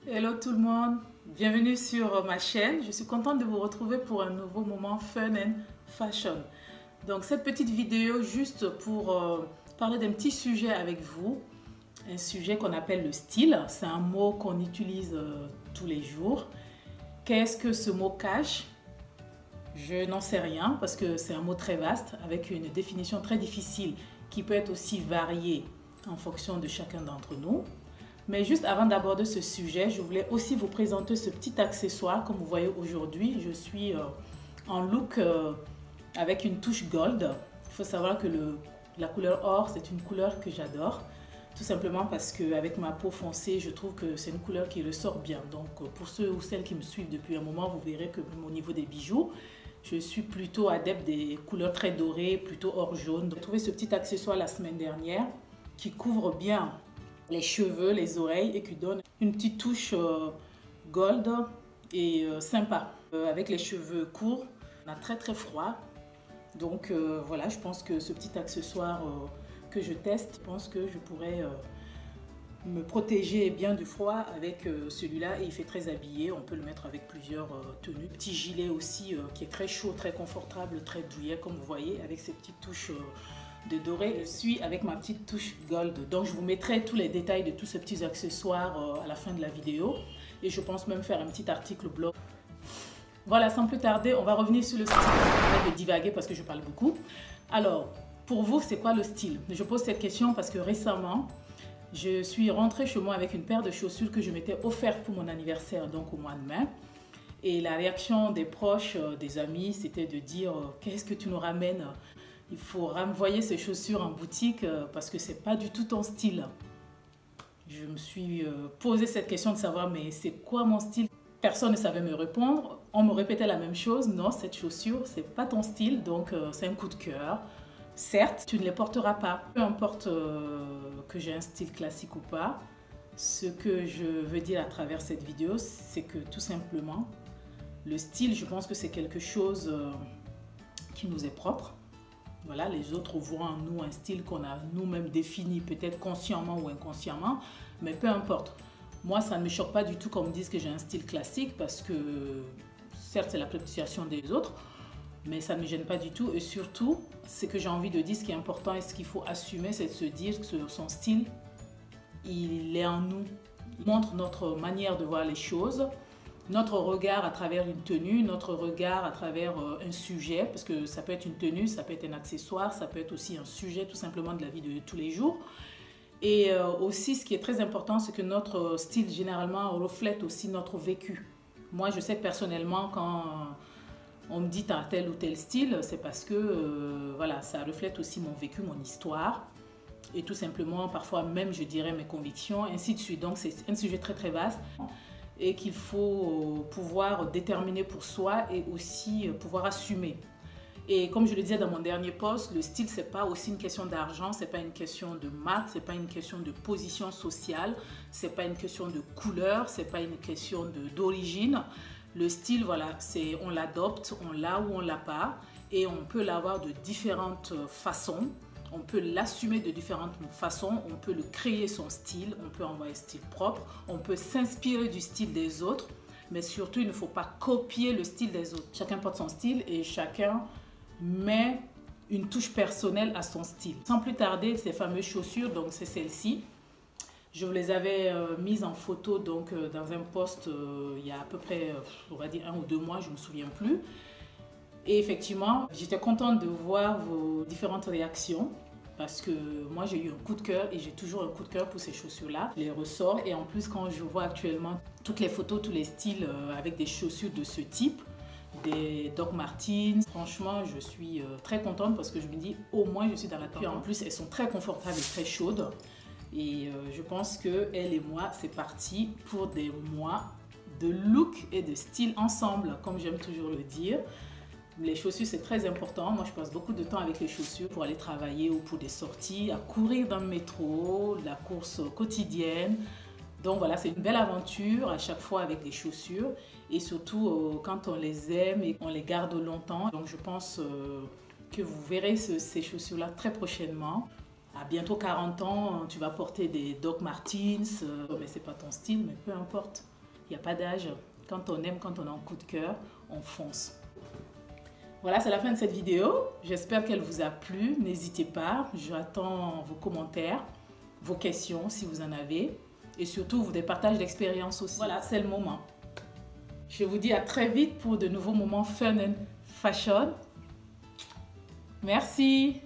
Hello tout le monde, bienvenue sur ma chaîne. Je suis contente de vous retrouver pour un nouveau moment Fun and Fashion. Donc cette petite vidéo juste pour parler d'un petit sujet avec vous. Un sujet qu'on appelle le style. C'est un mot qu'on utilise tous les jours. Qu'est-ce que ce mot cache? Je n'en sais rien parce que c'est un mot très vaste avec une définition très difficile qui peut être aussi variée en fonction de chacun d'entre nous. Mais juste avant d'aborder ce sujet, je voulais aussi vous présenter ce petit accessoire. Comme vous voyez aujourd'hui, je suis en look avec une touche gold. Il faut savoir que la couleur or, c'est une couleur que j'adore. Tout simplement parce qu'avec ma peau foncée, je trouve que c'est une couleur qui ressort bien. Donc pour ceux ou celles qui me suivent depuis un moment, vous verrez que même au niveau des bijoux, je suis plutôt adepte des couleurs très dorées, plutôt or jaune. J'ai trouvé ce petit accessoire la semaine dernière qui couvre bien les cheveux, les oreilles et qui donne une petite touche gold et sympa. Avec les cheveux courts, on a très froid. Donc voilà, je pense que ce petit accessoire que je teste, je pense que je pourrais me protéger bien du froid avec celui-là. Et il fait très habillé, on peut le mettre avec plusieurs tenues. Petit gilet aussi qui est très chaud, très confortable, très douillet comme vous voyez, avec ces petites touches de doré. Je suis avec ma petite touche gold, donc je vous mettrai tous les détails de tous ces petits accessoires à la fin de la vidéo et je pense même faire un petit article blog. Voilà, sans plus tarder, on va revenir sur le style. Je vais divaguer parce que je parle beaucoup. Alors, pour vous, c'est quoi le style? Je pose cette question parce que récemment, je suis rentrée chez moi avec une paire de chaussures que je m'étais offerte pour mon anniversaire, donc au mois de mai. Et la réaction des proches, des amis, c'était de dire qu'est-ce que tu nous ramènes? Il faut renvoyer ces chaussures en boutique parce que c'est pas du tout ton style. Je me suis posé cette question de savoir mais c'est quoi mon style? Personne ne savait me répondre. On me répétait la même chose. Non, cette chaussure, c'est pas ton style, donc c'est un coup de cœur. Certes, tu ne les porteras pas. Peu importe que j'ai un style classique ou pas, ce que je veux dire à travers cette vidéo, c'est que tout simplement, le style, je pense que c'est quelque chose qui nous est propre. Voilà, les autres voient en nous un style qu'on a nous-mêmes défini, peut-être consciemment ou inconsciemment, mais peu importe. Moi, ça ne me choque pas du tout qu'on me dise que j'ai un style classique parce que, certes, c'est l'appréciation des autres, mais ça ne me gêne pas du tout. Et surtout, ce que j'ai envie de dire, ce qui est important et ce qu'il faut assumer, c'est de se dire que son style, il est en nous. Il montre notre manière de voir les choses, notre regard à travers une tenue, notre regard à travers un sujet, parce que ça peut être une tenue, ça peut être un accessoire, ça peut être aussi un sujet tout simplement de la vie de tous les jours. Et aussi, ce qui est très important, c'est que notre style, généralement, reflète aussi notre vécu. Moi, je sais que personnellement, quand on me dit tu as tel ou tel style, c'est parce que voilà, ça reflète aussi mon vécu, mon histoire. Et tout simplement, parfois même, je dirais mes convictions, ainsi de suite. Donc, c'est un sujet très vaste et qu'il faut pouvoir déterminer pour soi et aussi pouvoir assumer. Et comme je le disais dans mon dernier post, le style, c'est pas aussi une question d'argent, c'est pas une question de marque, c'est pas une question de position sociale, c'est pas une question de couleur, c'est pas une question d'origine. Le style, voilà, c'est on l'adopte, on l'a ou on l'a pas, et on peut l'avoir de différentes façons. On peut l'assumer de différentes façons, on peut le créer son style, on peut avoir un style propre, on peut s'inspirer du style des autres, mais surtout il ne faut pas copier le style des autres. Chacun porte son style et chacun met une touche personnelle à son style. Sans plus tarder, ces fameuses chaussures, donc c'est celles-ci. Je vous les avais mises en photo donc, dans un post il y a à peu près, on va dire 1 ou 2 mois, je ne me souviens plus. Et effectivement, j'étais contente de voir vos différentes réactions parce que moi j'ai eu un coup de cœur et j'ai toujours un coup de cœur pour ces chaussures-là. Je les ressors et en plus quand je vois actuellement toutes les photos, tous les styles avec des chaussures de ce type, des Doc Martens, franchement je suis très contente parce que je me dis au moins je suis dans la tendance. En plus elles sont très confortables et très chaudes et je pense que elle et moi c'est parti pour des mois de look et de style ensemble comme j'aime toujours le dire. Les chaussures, c'est très important. Moi, je passe beaucoup de temps avec les chaussures pour aller travailler ou pour des sorties, à courir dans le métro, la course quotidienne. Donc voilà, c'est une belle aventure à chaque fois avec les chaussures et surtout quand on les aime et qu'on les garde longtemps. Donc je pense que vous verrez ces chaussures-là très prochainement. À bientôt 40 ans, tu vas porter des Doc Martens, mais c'est pas ton style, mais peu importe. Il n'y a pas d'âge. Quand on aime, quand on a un coup de cœur, on fonce. Voilà, c'est la fin de cette vidéo. J'espère qu'elle vous a plu. N'hésitez pas, j'attends vos commentaires, vos questions si vous en avez. Et surtout, des partages d'expériences aussi. Voilà, c'est le moment. Je vous dis à très vite pour de nouveaux moments fun and fashion. Merci.